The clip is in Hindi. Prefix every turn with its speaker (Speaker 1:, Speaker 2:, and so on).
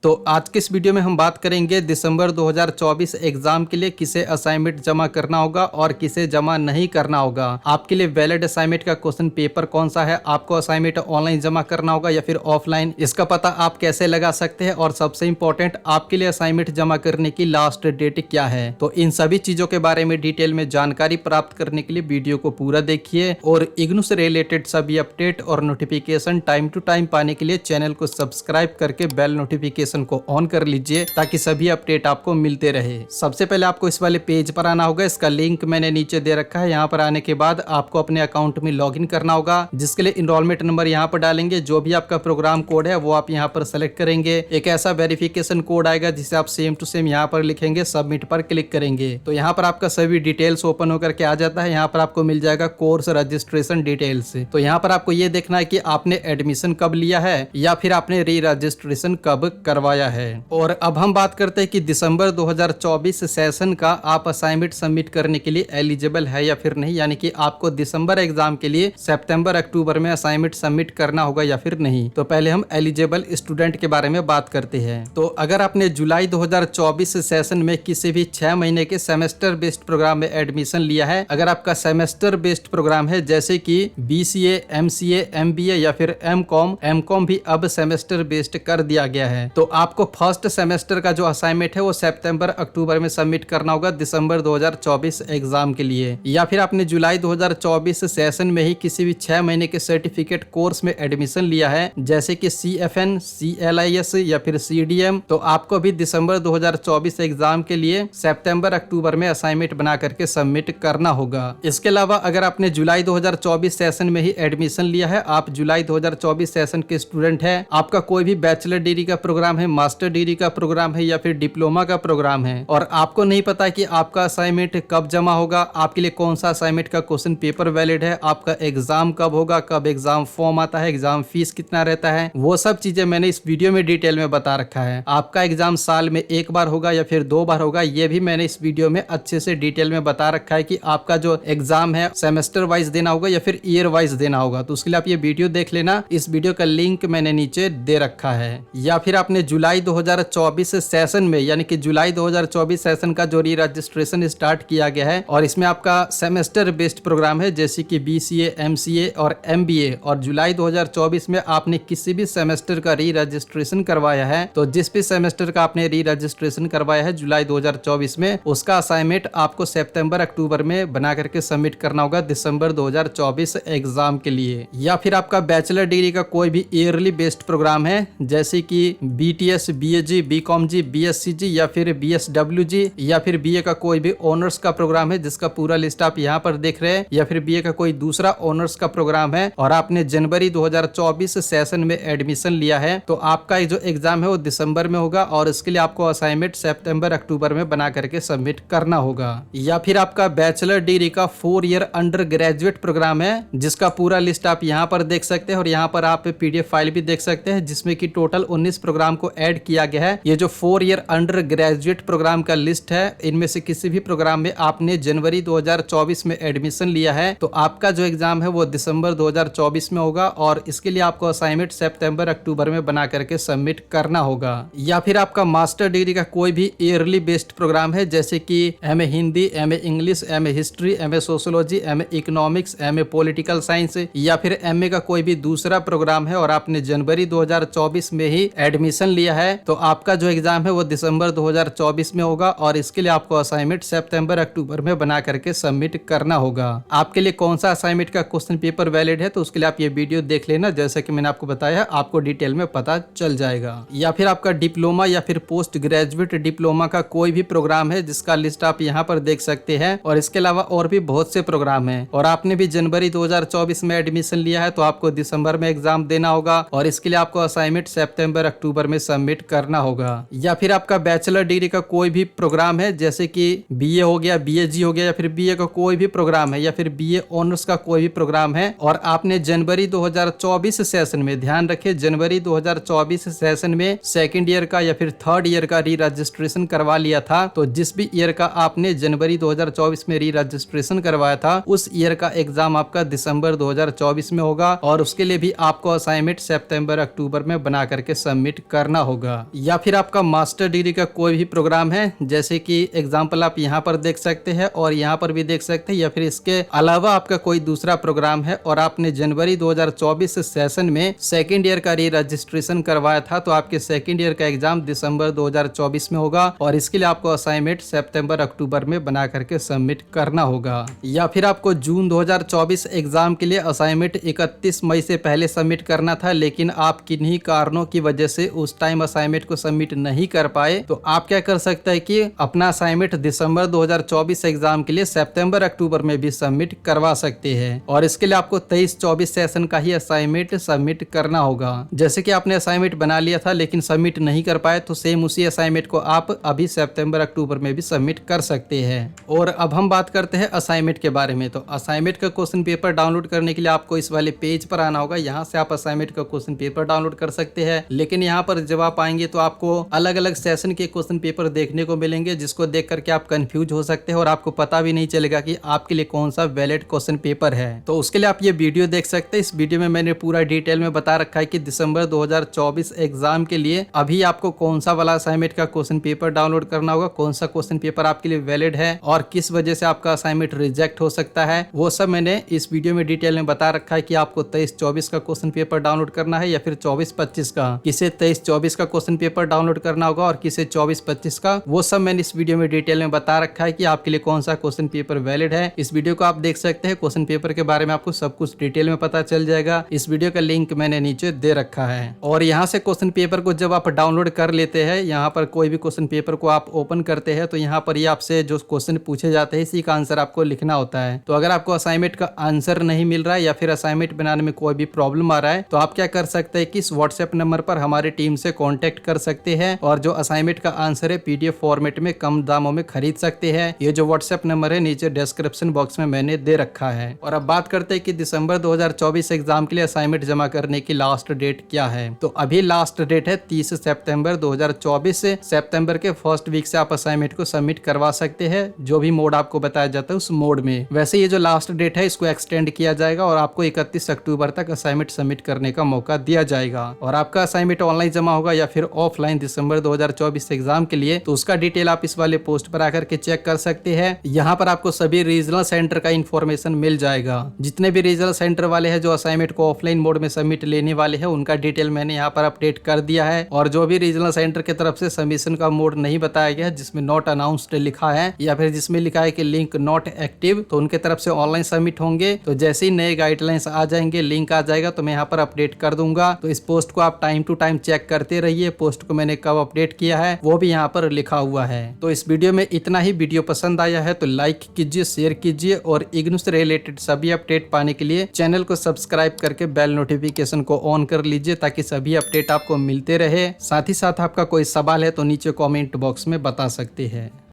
Speaker 1: तो आज के इस वीडियो में हम बात करेंगे दिसंबर 2024 एग्जाम के लिए किसे असाइनमेंट जमा करना होगा और किसे जमा नहीं करना होगा। आपके लिए वैलिड असाइनमेंट का क्वेश्चन पेपर कौन सा है, आपको असाइनमेंट ऑनलाइन जमा करना होगा या फिर ऑफलाइन, इसका पता आप कैसे लगा सकते हैं, और सबसे इंपॉर्टेंट आपके लिए असाइनमेंट जमा करने की लास्ट डेट क्या है। तो इन सभी चीजों के बारे में डिटेल में जानकारी प्राप्त करने के लिए वीडियो को पूरा देखिए और इग्नू से रिलेटेड सभी अपडेट और नोटिफिकेशन टाइम टू टाइम पाने के लिए चैनल को सब्सक्राइब करके बेल नोटिफिकेशन को ऑन कर लीजिए ताकि सभी अपडेट आपको मिलते रहे। सबसे पहले आपको इस वाले पेज पर आना होगा, इसका लिंक मैंने नीचे दे रखा है। यहाँ पर आने के बाद आपको अपने अकाउंट में लॉगिन करना होगा, जिसके लिए इनरोलमेंट नंबर यहाँ पर डालेंगे। जो भी आपका प्रोग्राम कोड है वो आप यहाँ पर सेलेक्ट करेंगे। एक ऐसा वेरिफिकेशन कोड आएगा जिसे आप सेम टू सेम यहाँ पर लिखेंगे, सबमिट पर क्लिक करेंगे तो यहाँ पर आपका सभी डिटेल्स ओपन होकर के आ जाता है। यहाँ पर आपको मिल जाएगा कोर्स रजिस्ट्रेशन डिटेल्स। तो यहाँ पर आपको ये देखना है कि आपने एडमिशन कब लिया है या फिर आपने री रजिस्ट्रेशन कब करवाया है। और अब हम बात करते हैं कि दिसंबर 2024 सेशन का आप असाइनमेंट सबमिट करने के लिए एलिजिबल है या फिर नहीं, यानी कि आपको दिसंबर एग्जाम के लिए सितंबर अक्टूबर में असाइनमेंट सबमिट करना होगा या फिर नहीं। तो पहले हम एलिजिबल स्टूडेंट के बारे में बात करते हैं। तो अगर आपने जुलाई 2024 सेशन में किसी भी 6 महीने के सेमेस्टर बेस्ड प्रोग्राम में एडमिशन लिया है, अगर आपका सेमेस्टर बेस्ड प्रोग्राम है जैसे कि BCA, MCA, MBA या फिर MCOM भी अब सेमेस्टर बेस्ड कर दिया गया है, तो आपको फर्स्ट सेमेस्टर का जो असाइनमेंट है वो सितंबर अक्टूबर में सबमिट करना होगा दिसंबर 2024 एग्जाम के लिए। या फिर आपने जुलाई 2024 सेशन में ही किसी भी 6 महीने के सर्टिफिकेट कोर्स में एडमिशन लिया है जैसे कि CFN, CLIS या फिर CDM, तो आपको भी दिसंबर 2024 एग्जाम के लिए सितंबर अक्टूबर में असाइनमेंट बना करके सबमिट करना होगा। इसके अलावा अगर आपने जुलाई 2024 सेशन में ही एडमिशन लिया है, आप जुलाई 2024 सेशन के स्टूडेंट है, आपका कोई भी बैचलर डिग्री का प्रोग्राम है, मास्टर डिग्री का प्रोग्राम है या फिर डिप्लोमा का प्रोग्राम है, और आपको नहीं पता कि आपका असाइनमेंट कब जमा होगा, आपके लिए कौन सा असाइनमेंट का क्वेश्चन पेपर वैलिड है, आपका एग्जाम कब होगा, कब एग्जाम फॉर्म आता है, एग्जाम फीस कितना रहता है, वो सब चीजें मैंने इस वीडियो में डिटेल में बता रखा है। आपका एग्जाम साल में एक बार होगा या फिर 2 बार होगा, ये भी मैंने इस वीडियो में अच्छे से डिटेल में बता रखा है कि आपका जो एग्जाम है सेमेस्टर वाइज देना होगा या फिर ईयर वाइज देना होगा। तो उसके लिए आप ये वीडियो देख लेना, इस वीडियो का लिंक मैंने नीचे दे रखा है। या फिर आपने जुलाई 2024 सेशन में, यानी कि जुलाई 2024 सेशन का जो री रजिस्ट्रेशन स्टार्ट किया गया है और इसमें आपका सेमेस्टर बेस्ड प्रोग्राम है जैसे कि BCA, MCA और MBA, और जुलाई 2024 में आपने किसी भी सेमेस्टर का री रजिस्ट्रेशन करवाया है, तो जिस भी सेमेस्टर का आपने री रजिस्ट्रेशन करवाया है जुलाई 2024 में, उसका असाइनमेंट आपको सितंबर अक्टूबर में बना करके सबमिट करना होगा दिसंबर 2024 एग्जाम के लिए। या फिर आपका बैचलर डिग्री का कोई भी ईयरली बेस्ड प्रोग्राम है जैसे कि BTS, BAG, BComG, BSCG या फिर BSWG, या फिर BA का कोई भी ऑनर्स का प्रोग्राम है जिसका पूरा लिस्ट आप यहाँ पर देख रहे हैं, या फिर BA का कोई दूसरा ऑनर्स का प्रोग्राम है और आपने जनवरी 2024 सेशन में एडमिशन लिया है, तो आपका जो एग्जाम है वो दिसंबर में होगा और इसके लिए आपको असाइनमेंट सितंबर अक्टूबर में बना करके सबमिट करना होगा। या फिर आपका बैचलर डिग्री का 4 ईयर अंडर ग्रेजुएट प्रोग्राम है जिसका पूरा लिस्ट आप यहाँ पर देख सकते हैं, और यहाँ पर आप PDF फाइल भी देख सकते हैं जिसमें कि टोटल 19 प्रोग्राम को ऐड किया गया है। ये जो 4 ईयर अंडर ग्रेजुएट प्रोग्राम का लिस्ट है, इनमें से किसी भी प्रोग्राम में आपने जनवरी 2024 में एडमिशन लिया है, तो आपका जो एग्जाम है वो दिसंबर 2024 में होगा और इसके लिए आपको असाइनमेंट सितंबर अक्टूबर में बना करके सबमिट करना होगा। या फिर आपका मास्टर डिग्री का कोई भी ईयरली बेस्ड प्रोग्राम है जैसे कि MA Hindi, MA English, MA history, MA sociology, MA economics, MA political science, या फिर MA का कोई भी दूसरा प्रोग्राम है और आपने जनवरी 2024 में ही एडमिशन लिया है, तो आपका जो एग्जाम है वो दिसंबर 2024 में होगा और इसके लिए आपको असाइनमेंट सितंबर अक्टूबर में बना करके सबमिट करना होगा। आपके लिए कौन सा असाइनमेंट का क्वेश्चन पेपर वैलिड है, तो उसके लिए आप ये वीडियो देख लेना, जैसा कि मैंने आपको बताया आपको डिटेल में पता चल जाएगा। या फिर आपका डिप्लोमा या फिर पोस्ट ग्रेजुएट डिप्लोमा का कोई भी प्रोग्राम है जिसका लिस्ट आप यहाँ पर देख सकते हैं, और इसके अलावा और भी बहुत से प्रोग्राम है और आपने भी जनवरी 2024 में एडमिशन लिया है, तो आपको दिसंबर में एग्जाम देना होगा और इसके लिए आपको असाइनमेंट सितंबर अक्टूबर में सबमिट करना होगा। या फिर आपका बैचलर डिग्री का कोई भी प्रोग्राम है जैसे कि BA हो गया, BAG हो गया, या फिर BA का कोई भी प्रोग्राम है या फिर BA ऑनर्स का कोई भी प्रोग्राम है और आपने जनवरी 2024 सेशन में, ध्यान रखिए जनवरी 2024 सेशन में सेकंड ईयर का या फिर थर्ड ईयर का री रजिस्ट्रेशन करवा लिया था, तो जिस भी ईयर का आपने जनवरी 2024 में री रजिस्ट्रेशन करवाया था उस ईयर का एग्जाम आपका दिसंबर 2024 में होगा और उसके लिए भी आपको असाइनमेंट सितंबर अक्टूबर में बना करके सबमिट करना करना होगा। या फिर आपका मास्टर डिग्री का कोई भी प्रोग्राम है, जैसे कि एग्जाम्पल आप यहाँ पर देख सकते हैं और यहाँ पर भी देख सकते हैं, या फिर इसके अलावा आपका कोई दूसरा प्रोग्राम है और आपने जनवरी 2024 सेशन में सेकेंड ईयर का री रजिस्ट्रेशन करवाया था, तो आपके सेकेंड ईयर का एग्जाम दिसंबर 2024 में होगा और इसके लिए आपको असाइनमेंट सितंबर अक्टूबर में बना करके सबमिट करना होगा। या फिर आपको जून 2024 एग्जाम के लिए असाइनमेंट 31 मई से पहले सबमिट करना था, लेकिन आप किन्हीं कारणों की वजह से उस टाइम असाइनमेंट को सबमिट नहीं कर पाए, तो आप क्या कर सकते हैं कि अपना असाइनमेंट दिसंबर 2024 एग्जाम के लिए सितंबर अक्टूबर में भी सबमिट करवा सकते हैं और इसके लिए आपको 23-24 सेशन का ही असाइनमेंट सबमिट करना होगा। जैसे कि आपने असाइनमेंट बना लिया था लेकिन सबमिट नहीं कर पाए, तो सेम उसी असाइनमेंट को आप अभी सितंबर अक्टूबर में भी सबमिट कर सकते हैं। और अब हम बात करते हैं असाइनमेंट के बारे में। तो असाइनमेंट का क्वेश्चन पेपर डाउनलोड करने के लिए आपको इस वाले पेज पर आना होगा। यहाँ से आप असाइनमेंट का क्वेश्चन पेपर डाउनलोड कर सकते हैं, लेकिन यहाँ पर जब आप आएंगे तो आपको अलग अलग सेशन के क्वेश्चन पेपर देखने को मिलेंगे, जिसको देख करके आप कंफ्यूज हो सकते हैं और आपको पता भी नहीं चलेगा कि आपके लिए कौन सा वैलिड क्वेश्चन पेपर है। तो उसके लिए आप ये वीडियो देख सकते हैं। इस वीडियो में मैंने पूरा डिटेल में बता रखा है कि दिसंबर 2024 एग्जाम के लिए अभी आपको कौन सा वाला असाइनमेंट का क्वेश्चन पेपर डाउनलोड करना होगा, कौन सा क्वेश्चन पेपर आपके लिए वैलिड है और किस वजह से आपका असाइनमेंट रिजेक्ट हो सकता है, वो सब मैंने इस वीडियो में डिटेल में बता रखा है कि आपको 23-24 का क्वेश्चन पेपर डाउनलोड करना है या फिर 24-25 का। किसे 23-24 का क्वेश्चन पेपर डाउनलोड करना होगा और किसे 24-25 का, वो सब मैंने इस वीडियो में डिटेल में बता रखा है कि आपके लिए कौन सा क्वेश्चन पेपर वैलिड है। इस वीडियो को आप देख सकते हैं, क्वेश्चन पेपर के बारे में आपको सब कुछ डिटेल में पता चल जाएगा। इस वीडियो का लिंक मैंने नीचे दे रखा है और यहाँ से क्वेश्चन पेपर को जब आप डाउनलोड कर लेते हैं, यहाँ पर कोई भी क्वेश्चन पेपर को आप ओपन करते हैं तो यहाँ पर ये आपसे जो क्वेश्चन पूछे जाते हैं इसी का आंसर आपको लिखना होता है। तो अगर आपको असाइनमेंट का आंसर नहीं मिल रहा है या फिर असाइनमेंट बनाने में कोई भी प्रॉब्लम आ रहा है, तो आप क्या कर सकते हैं कि इस व्हाट्सएप नंबर पर हमारी टीम से कांटेक्ट कर सकते हैं और जो असाइनमेंट का आंसर है पीडीएफ फॉर्मेट में कम दामों में खरीद सकते हैं। ये जो व्हाट्सएप नंबर है नीचे डिस्क्रिप्शन बॉक्स में मैंने दे रखा है। और अब बात करते हैं कि दिसंबर 2024 एग्जाम के लिए असाइनमेंट जमा करने की लास्ट डेट क्या है। तो अभी लास्ट डेट है 30 सितंबर 2024 से। सितंबर के फर्स्ट वीक से आप असाइनमेंट को सबमिट करवा सकते हैं, जो भी मोड आपको बताया जाता है उस मोड में। वैसे ये जो लास्ट डेट है इसको एक्सटेंड किया जाएगा और आपको 31 अक्टूबर तक असाइनमेंट सबमिट करने का मौका दिया जाएगा। और आपका असाइनमेंट ऑनलाइन जमा होगा या फिर ऑफलाइन दिसंबर 2024 एग्जाम के लिए, तो उसका डिटेल आप इस वाले पोस्ट पर आकर के चेक कर सकते हैं। यहाँ पर आपको सभी रीजनल सेंटर का इन्फॉर्मेशन मिल जाएगा। जितने भी रीजनल सेंटर वाले हैं जो असाइनमेंट को ऑफलाइन मोड में सबमिट लेने वाले हैं, उनका डिटेल मैंने यहाँ पर अपडेट कर दिया है। और जो भी रीजनल सेंटर की तरफ से सबमिशन का मोड नहीं बताया गया है, जिसमें नॉट अनाउंस्ड लिखा है या फिर जिसमें लिखा है कि लिंक नॉट एक्टिव, तो उनके तरफ से ऑनलाइन सबमिट होंगे। तो जैसे ही नए गाइडलाइंस आ जाएंगे, लिंक आ जाएगा, तो मैं यहाँ पर अपडेट कर दूंगा। तो इस पोस्ट को आप टाइम टू टाइम चेक करते रहिए। पोस्ट को मैंने कब अपडेट किया है वो भी यहाँ पर लिखा हुआ है। तो इस वीडियो में इतना ही। वीडियो पसंद आया है तो लाइक कीजिए, शेयर कीजिए और इग्नू से रिलेटेड सभी अपडेट पाने के लिए चैनल को सब्सक्राइब करके बेल नोटिफिकेशन को ऑन कर लीजिए, ताकि सभी अपडेट आपको मिलते रहे। साथ ही साथ आपका कोई सवाल है तो नीचे कमेंट बॉक्स में बता सकते हैं।